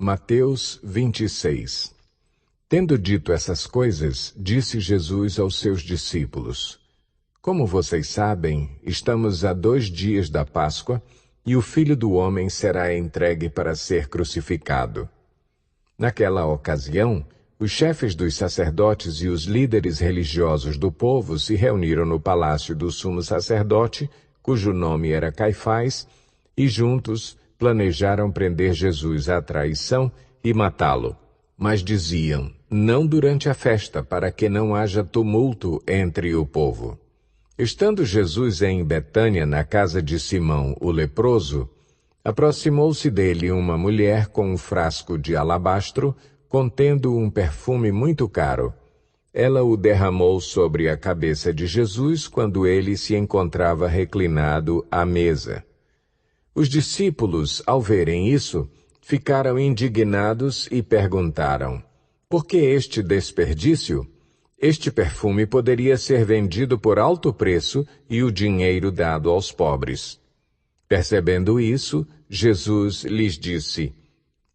Mateus 26. Tendo dito essas coisas, disse Jesus aos seus discípulos: Como vocês sabem, estamos a 2 dias da Páscoa, e o Filho do Homem será entregue para ser crucificado. Naquela ocasião, os chefes dos sacerdotes e os líderes religiosos do povo se reuniram no palácio do sumo sacerdote, cujo nome era Caifás, e juntos planejaram prender Jesus à traição e matá-lo. Mas diziam: não durante a festa, para que não haja tumulto entre o povo. Estando Jesus em Betânia, na casa de Simão, o leproso, aproximou-se dele uma mulher com um frasco de alabastro, contendo um perfume muito caro. Ela o derramou sobre a cabeça de Jesus quando ele se encontrava reclinado à mesa. Os discípulos, ao verem isso, ficaram indignados e perguntaram: por que este desperdício? Este perfume poderia ser vendido por alto preço e o dinheiro dado aos pobres. Percebendo isso, Jesus lhes disse: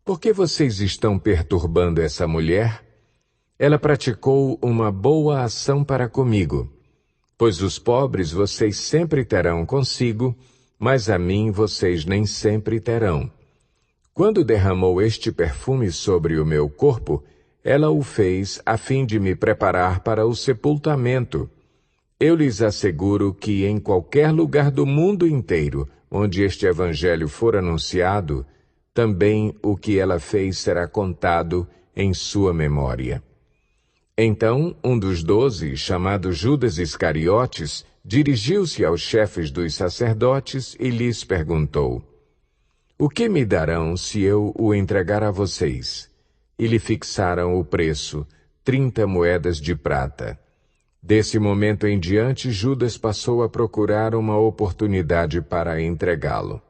por que vocês estão perturbando essa mulher? Ela praticou uma boa ação para comigo. Pois os pobres vocês sempre terão consigo, mas a mim vocês nem sempre terão. Quando derramou este perfume sobre o meu corpo, ela o fez a fim de me preparar para o sepultamento. Eu lhes asseguro que em qualquer lugar do mundo inteiro, onde este evangelho for anunciado, também o que ela fez será contado em sua memória. Então, um dos 12, chamado Judas Iscariotes, dirigiu-se aos chefes dos sacerdotes e lhes perguntou: o que me darão se eu o entregar a vocês? E lhe fixaram o preço, 30 moedas de prata. Desse momento em diante, Judas passou a procurar uma oportunidade para entregá-lo.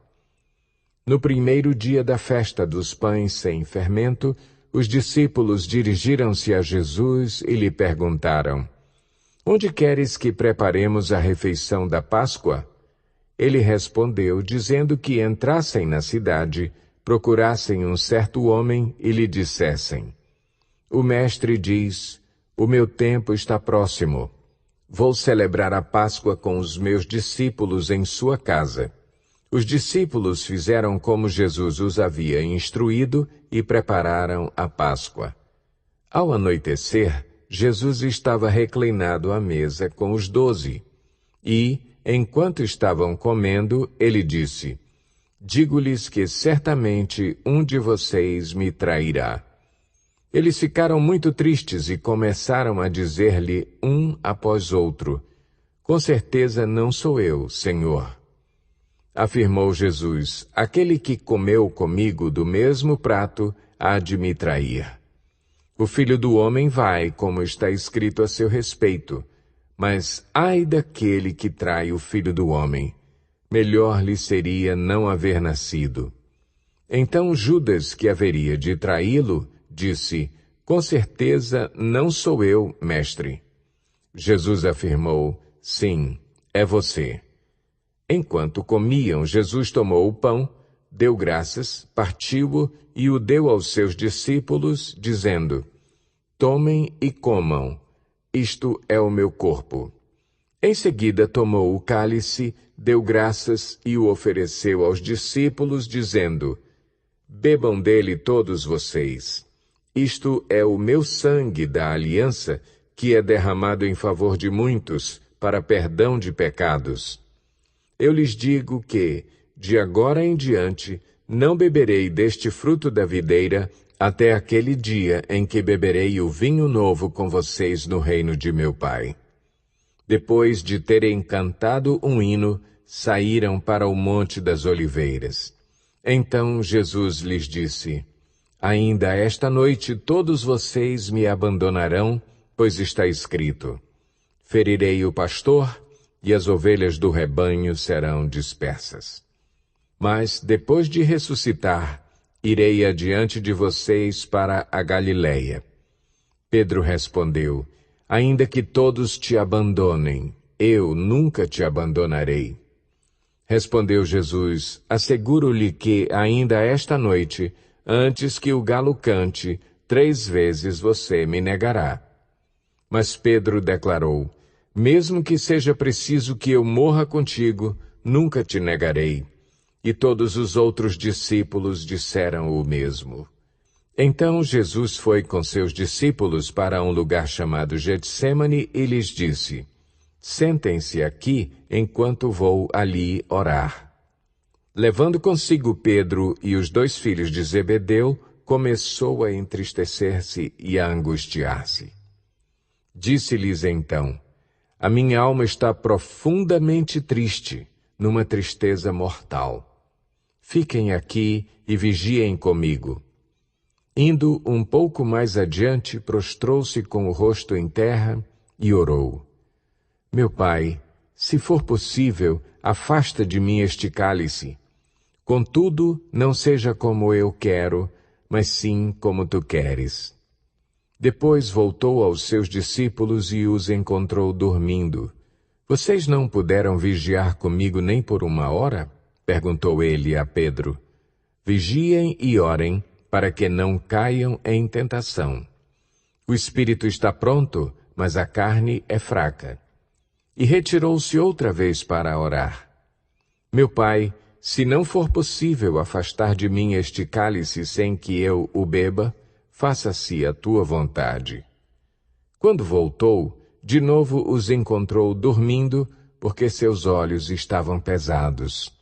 No primeiro dia da festa dos pães sem fermento, os discípulos dirigiram-se a Jesus e lhe perguntaram: onde queres que preparemos a refeição da Páscoa? Ele respondeu, dizendo que entrassem na cidade, procurassem um certo homem e lhe dissessem: o mestre diz, o meu tempo está próximo. Vou celebrar a Páscoa com os meus discípulos em sua casa. Os discípulos fizeram como Jesus os havia instruído e prepararam a Páscoa. Ao anoitecer, Jesus estava reclinado à mesa com os 12 e, enquanto estavam comendo, ele disse: digo-lhes que certamente um de vocês me trairá. Eles ficaram muito tristes e começaram a dizer-lhe um após outro: com certeza não sou eu, Senhor. Afirmou Jesus: aquele que comeu comigo do mesmo prato há de me trair. O Filho do Homem vai, como está escrito a seu respeito, mas ai daquele que trai o Filho do Homem. Melhor lhe seria não haver nascido. Então Judas, que haveria de traí-lo, disse: com certeza não sou eu, mestre. Jesus afirmou: sim, é você. Enquanto comiam, Jesus tomou o pão, deu graças, partiu-o e o deu aos seus discípulos, dizendo: tomem e comam, isto é o meu corpo. Em seguida tomou o cálice, deu graças e o ofereceu aos discípulos, dizendo: bebam dele todos vocês. Isto é o meu sangue da aliança, que é derramado em favor de muitos, para perdão de pecados. Eu lhes digo que, de agora em diante, não beberei deste fruto da videira, até aquele dia em que beberei o vinho novo com vocês no reino de meu Pai. Depois de terem cantado um hino, saíram para o Monte das Oliveiras. Então Jesus lhes disse: ainda esta noite todos vocês me abandonarão, pois está escrito: ferirei o pastor, e as ovelhas do rebanho serão dispersas. Mas, depois de ressuscitar, irei adiante de vocês para a Galileia. Pedro respondeu: ainda que todos te abandonem, eu nunca te abandonarei. Respondeu Jesus: asseguro-lhe que, ainda esta noite, antes que o galo cante, 3 vezes você me negará. Mas Pedro declarou: mesmo que seja preciso que eu morra contigo, nunca te negarei. E todos os outros discípulos disseram o mesmo. Então Jesus foi com seus discípulos para um lugar chamado Getsêmani e lhes disse: sentem-se aqui enquanto vou ali orar. Levando consigo Pedro e os 2 filhos de Zebedeu, começou a entristecer-se e a angustiar-se. Disse-lhes então: a minha alma está profundamente triste, numa tristeza mortal. Fiquem aqui e vigiem comigo. Indo um pouco mais adiante, prostrou-se com o rosto em terra e orou: meu pai, se for possível, afasta de mim este cálice. Contudo, não seja como eu quero, mas sim como tu queres. Depois voltou aos seus discípulos e os encontrou dormindo. Vocês não puderam vigiar comigo nem por 1 hora? Perguntou ele a Pedro. Vigiem e orem, para que não caiam em tentação. O espírito está pronto, mas a carne é fraca. E retirou-se outra vez para orar. Meu pai, se não for possível afastar de mim este cálice sem que eu o beba, faça-se a tua vontade. Quando voltou, de novo os encontrou dormindo, porque seus olhos estavam pesados.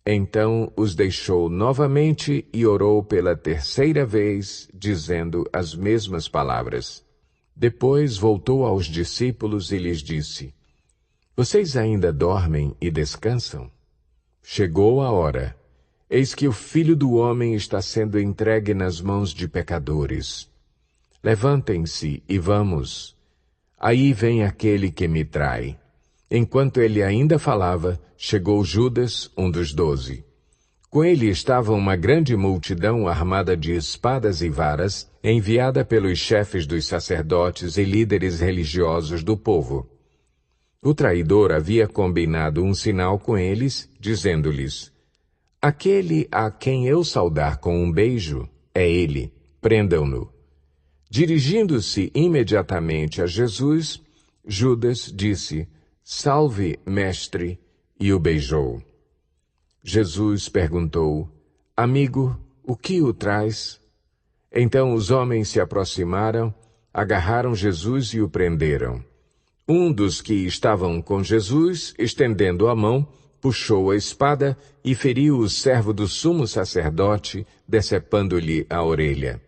Então os deixou novamente e orou pela 3ª vez, dizendo as mesmas palavras. Depois voltou aos discípulos e lhes disse: vocês ainda dormem e descansam? Chegou a hora. Eis que o Filho do Homem está sendo entregue nas mãos de pecadores. Levantem-se e vamos. Aí vem aquele que me trai. Enquanto ele ainda falava, chegou Judas, um dos 12. Com ele estava uma grande multidão armada de espadas e varas, enviada pelos chefes dos sacerdotes e líderes religiosos do povo. O traidor havia combinado um sinal com eles, dizendo-lhes: aquele a quem eu saudar com um beijo é ele, prendam-no. Dirigindo-se imediatamente a Jesus, Judas disse: salve, mestre, e o beijou. Jesus perguntou: amigo, o que o traz? Então os homens se aproximaram, agarraram Jesus e o prenderam. Um dos que estavam com Jesus, estendendo a mão, puxou a espada e feriu o servo do sumo sacerdote, decepando-lhe a orelha.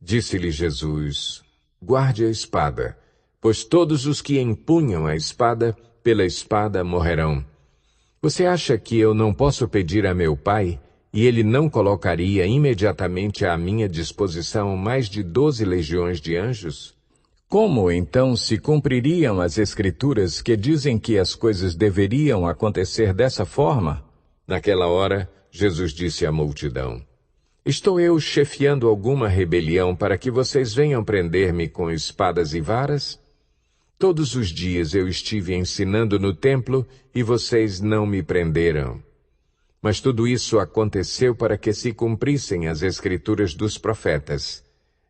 Disse-lhe Jesus: guarde a espada, pois todos os que empunham a espada, pela espada morrerão. Você acha que eu não posso pedir a meu Pai, e ele não colocaria imediatamente à minha disposição mais de 12 legiões de anjos? Como, então, se cumpririam as Escrituras que dizem que as coisas deveriam acontecer dessa forma? Naquela hora, Jesus disse à multidão: estou eu chefiando alguma rebelião para que vocês venham prender-me com espadas e varas? Todos os dias eu estive ensinando no templo e vocês não me prenderam. Mas tudo isso aconteceu para que se cumprissem as Escrituras dos profetas.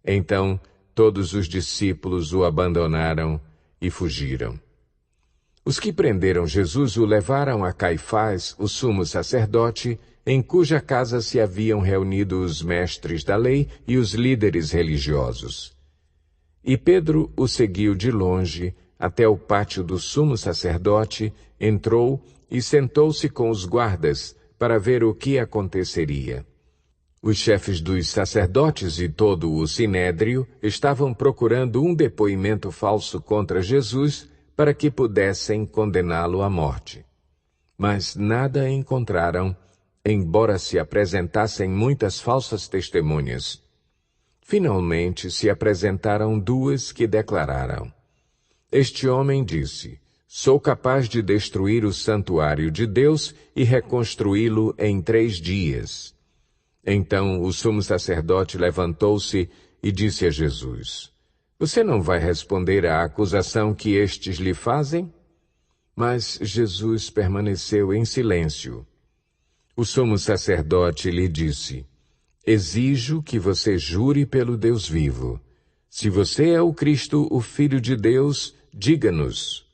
Então, todos os discípulos o abandonaram e fugiram. Os que prenderam Jesus o levaram a Caifás, o sumo sacerdote, em cuja casa se haviam reunido os mestres da lei e os líderes religiosos. E Pedro o seguiu de longe até o pátio do sumo sacerdote, entrou e sentou-se com os guardas para ver o que aconteceria. Os chefes dos sacerdotes e todo o sinédrio estavam procurando um depoimento falso contra Jesus para que pudessem condená-lo à morte. Mas nada encontraram, embora se apresentassem muitas falsas testemunhas. Finalmente se apresentaram 2 que declararam: este homem disse: sou capaz de destruir o santuário de Deus e reconstruí-lo em 3 dias. Então o sumo sacerdote levantou-se e disse a Jesus: você não vai responder à acusação que estes lhe fazem? Mas Jesus permaneceu em silêncio. O sumo sacerdote lhe disse: Exijo que você jure pelo Deus vivo. Se você é o Cristo, o Filho de Deus, diga-nos.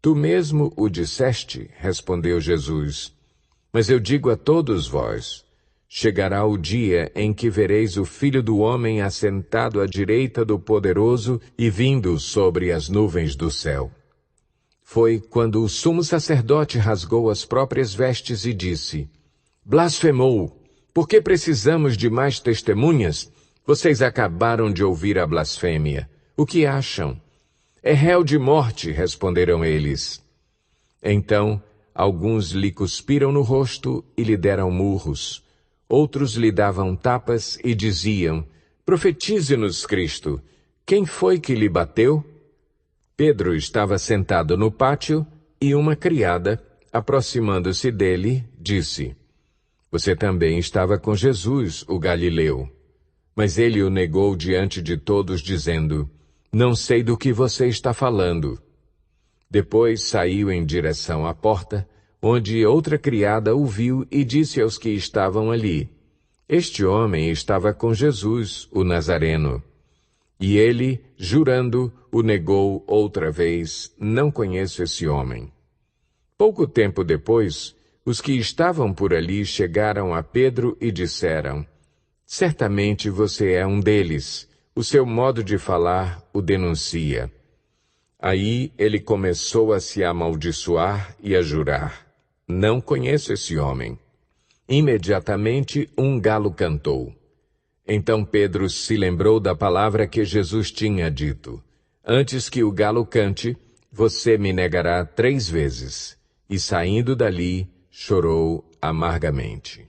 Tu mesmo o disseste, respondeu Jesus. Mas eu digo a todos vós, chegará o dia em que vereis o Filho do Homem assentado à direita do Poderoso e vindo sobre as nuvens do céu. Foi quando o sumo sacerdote rasgou as próprias vestes e disse, blasfemou! Por que precisamos de mais testemunhas? Vocês acabaram de ouvir a blasfêmia. O que acham? É réu de morte, responderam eles. Então, alguns lhe cuspiram no rosto e lhe deram murros. Outros lhe davam tapas e diziam, profetize-nos, Cristo. Quem foi que lhe bateu? Pedro estava sentado no pátio e uma criada, aproximando-se dele, disse, você também estava com Jesus, o Galileu. Mas ele o negou diante de todos, dizendo, não sei do que você está falando. Depois saiu em direção à porta, onde outra criada o viu e disse aos que estavam ali, este homem estava com Jesus, o Nazareno. E ele, jurando, o negou outra vez, não conheço esse homem. Pouco tempo depois, os que estavam por ali chegaram a Pedro e disseram, certamente você é um deles, o seu modo de falar o denuncia. Aí ele começou a se amaldiçoar e a jurar, não conheço esse homem. Imediatamente um galo cantou. Então Pedro se lembrou da palavra que Jesus tinha dito, antes que o galo cante, você me negará 3 vezes. E saindo dali, chorou amargamente.